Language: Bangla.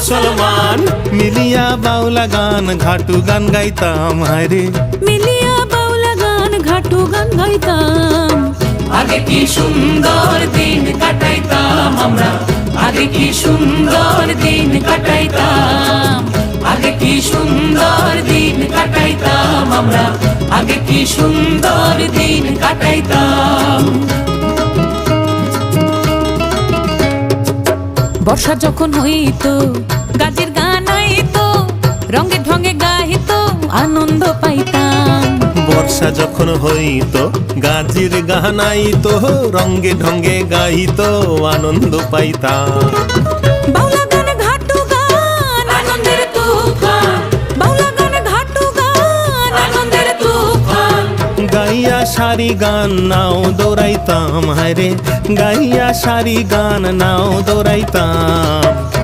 মুসলমান। মিলিয়া বাউলা গান ঘাটু গান গাইতাম হায়রে, মিলিয়া বাউলা গান ঘাটু গান গাইতাম। আগে কি সুন্দর দিন কাটাইতাম আমরা, আগে কি সুন্দর দিন কাটাইতাম, আগে কি সুন্দর দিন কাটাইতাম আমরা, আগে কি সুন্দর দিন কাটাইতাম। বর্ষা যখন হইতো গাজের গান আইতো, রঙে ঢঙে গাইতো আনন্দ পাইতাম। বর্ষা যখন হইতো গাজির গান আইতো, রঙ্গে ঢঙ্গে গাইতো আনন্দ পাইতাম। বাউলা গান ঘাটু গান আনন্দের তুফান, বাউলা গান ঘাটু গান আনন্দের তুফান। গাইয়া সারি গান নাও দৌড়াইতাম হায়রে, গাইয়া সারি গান নাও দৌড়াইতাম।